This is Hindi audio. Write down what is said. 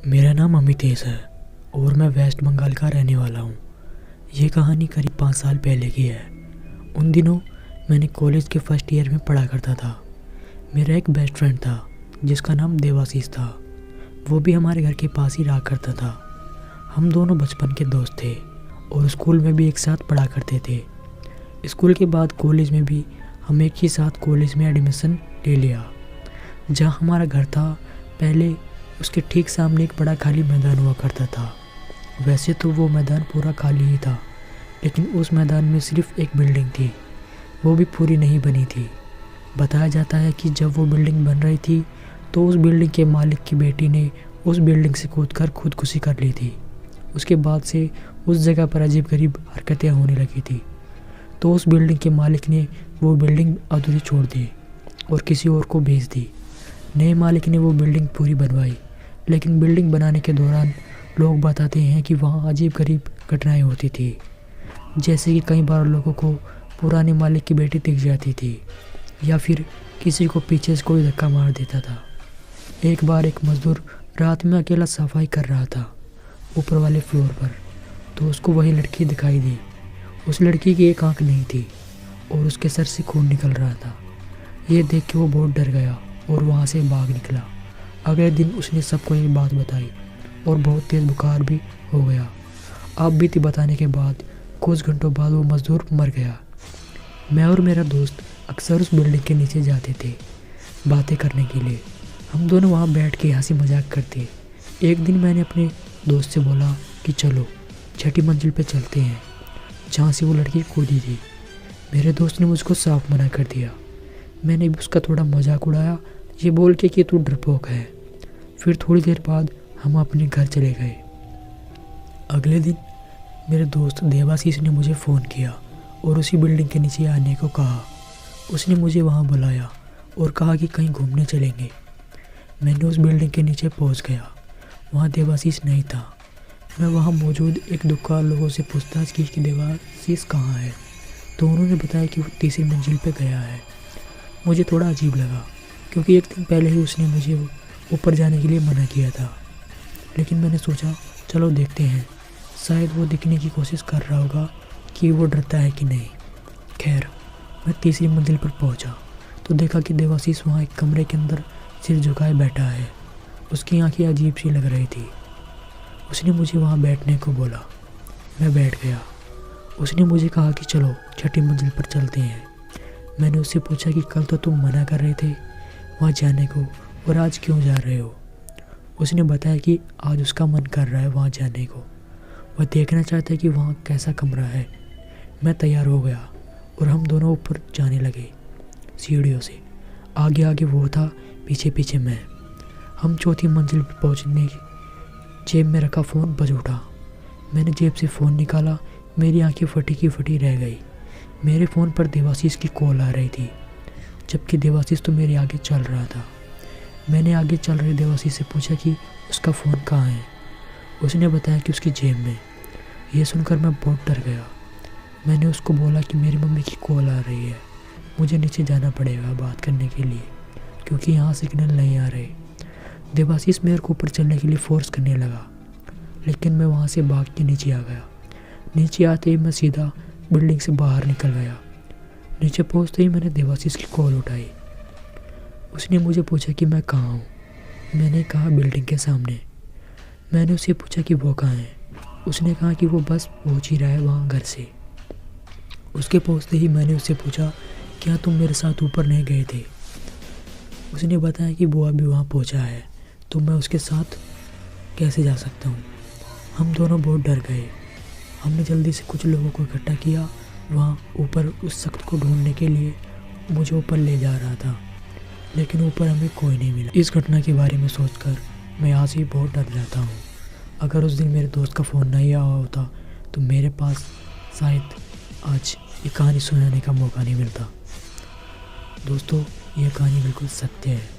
मेरा नाम अमितेश है और मैं वेस्ट बंगाल का रहने वाला हूँ। ये कहानी करीब 5 साल पहले की है। उन दिनों मैंने कॉलेज के फर्स्ट ईयर में पढ़ा करता था। मेरा एक बेस्ट फ्रेंड था जिसका नाम देवाशीष था। वो भी हमारे घर के पास ही रहा करता था। हम दोनों बचपन के दोस्त थे और स्कूल में भी एक साथ पढ़ा करते थे। स्कूल के बाद कॉलेज में भी हम एक ही साथ कॉलेज में एडमिशन ले लिया। जहाँ हमारा घर था पहले उसके ठीक सामने एक बड़ा खाली मैदान हुआ करता था। वैसे तो वो मैदान पूरा खाली ही था, लेकिन उस मैदान में सिर्फ एक बिल्डिंग थी, वो भी पूरी नहीं बनी थी। बताया जाता है कि जब वो बिल्डिंग बन रही थी तो उस बिल्डिंग के मालिक की बेटी ने उस बिल्डिंग से कूदकर खुदकुशी कर ली थी। उसके बाद से उस जगह पर अजीब-गरीब हरकतें होने लगी थी, तो उस बिल्डिंग के मालिक ने वो बिल्डिंग अधूरी छोड़ दी और किसी और को बेच दी। नए मालिक ने वो बिल्डिंग पूरी बनवाई, लेकिन बिल्डिंग बनाने के दौरान लोग बताते हैं कि वहाँ अजीब-गरीब घटनाएं होती थी। जैसे कि कई बार लोगों को पुराने मालिक की बेटी दिख जाती थी या फिर किसी को पीछे से कोई धक्का मार देता था। एक बार एक मजदूर रात में अकेला सफाई कर रहा था ऊपर वाले फ्लोर पर, तो उसको वही लड़की दिखाई दी। उस लड़की की एक आंख नहीं थी और उसके सर से खून निकल रहा था। ये देख के वो बहुत डर गया और वहाँ से भाग निकला। अगले दिन उसने सबको ये बात बताई और बहुत तेज़ बुखार भी हो गया। आप बीती बताने के बाद कुछ घंटों बाद वो मज़दूर मर गया। मैं और मेरा दोस्त अक्सर उस बिल्डिंग के नीचे जाते थे बातें करने के लिए। हम दोनों वहाँ बैठ के हंसी मजाक करते। एक दिन मैंने अपने दोस्त से बोला कि चलो 6ठी मंजिल पे चलते हैं, जहाँ से वो लड़की कूदी थी। मेरे दोस्त ने मुझको साफ मना कर दिया। मैंने भी उसका थोड़ा मजाक उड़ाया, ये बोल के कि तू डरपोक है। फिर थोड़ी देर बाद हम अपने घर चले गए। अगले दिन मेरे दोस्त देवाशीष ने मुझे फ़ोन किया और उसी बिल्डिंग के नीचे आने को कहा। उसने मुझे वहाँ बुलाया और कहा कि कहीं घूमने चलेंगे। मैंने उस बिल्डिंग के नीचे पहुँच गया। वहाँ देवाशीष नहीं था। मैं वहाँ मौजूद एक दुकान लोगों से पूछताछ की कि देवाशीष कहाँ है, तो उन्होंने बताया कि वो 3री मंजिल पर गया है। मुझे थोड़ा अजीब लगा क्योंकि एक दिन पहले ही उसने मुझे ऊपर जाने के लिए मना किया था, लेकिन मैंने सोचा चलो देखते हैं, शायद वो दिखने की कोशिश कर रहा होगा कि वो डरता है कि नहीं। खैर, मैं 3री मंजिल पर पहुंचा तो देखा कि देवाशीष वहाँ एक कमरे के अंदर सिर झुकाए बैठा है। उसकी आंखें अजीब सी लग रही थी। उसने मुझे वहाँ बैठने को बोला। मैं बैठ गया। उसने मुझे कहा कि चलो 6ठी मंजिल पर चलते हैं। मैंने उससे पूछा कि कल तो तुम मना कर रहे थे वहाँ जाने को, और आज क्यों जा रहे हो। उसने बताया कि आज उसका मन कर रहा है वहाँ जाने को। वह देखना चाहता है कि वहाँ कैसा कमरा है। मैं तैयार हो गया और हम दोनों ऊपर जाने लगे सीढ़ियों से। आगे आगे वो था, पीछे पीछे मैं। हम 4थी मंजिल पर पहुँचने जेब में रखा फ़ोन बज उठा। मैंने जेब से फ़ोन निकाला। मेरी आंखें फटी की फटी रह गई। मेरे फ़ोन पर देवाशीष की कॉल आ रही थी, जबकि देवाशीष तो मेरे आगे चल रहा था। मैंने आगे चल रहे देवाशीष से पूछा कि उसका फ़ोन कहाँ है। उसने बताया कि उसकी जेब में। यह सुनकर मैं बहुत डर गया। मैंने उसको बोला कि मेरी मम्मी की कॉल आ रही है, मुझे नीचे जाना पड़ेगा बात करने के लिए क्योंकि यहाँ सिग्नल नहीं आ रहे। देवाशीष मेरे को ऊपर चलने के लिए फोर्स करने लगा, लेकिन मैं वहाँ से भाग के नीचे आ गया। नीचे आते ही मैं सीधा बिल्डिंग से बाहर निकल गया। नीचे पहुँचते ही मैंने देवाशीष की कॉल उठाई। उसने मुझे पूछा कि मैं कहाँ हूँ। मैंने कहा बिल्डिंग के सामने। मैंने उससे पूछा कि वो कहाँ है। उसने कहा कि वो बस पहुँच ही रहा है वहाँ घर से। उसके पहुँचते ही मैंने उससे पूछा क्या तुम मेरे साथ ऊपर नहीं गए थे। उसने बताया कि वो अभी वहाँ पहुँचा है, तो मैं उसके साथ कैसे जा सकता हूँ। हम दोनों बहुत डर गए। हमने जल्दी से कुछ लोगों को इकट्ठा किया। वहाँ ऊपर उस शख्स को ढूंढने के लिए मुझे ऊपर ले जा रहा था, लेकिन ऊपर हमें कोई नहीं मिला। इस घटना के बारे में सोचकर मैं आज ही बहुत डर जाता हूँ। अगर उस दिन मेरे दोस्त का फ़ोन नहीं आया होता तो मेरे पास शायद आज ये कहानी सुनाने का मौका नहीं मिलता। दोस्तों, यह कहानी बिल्कुल सत्य है।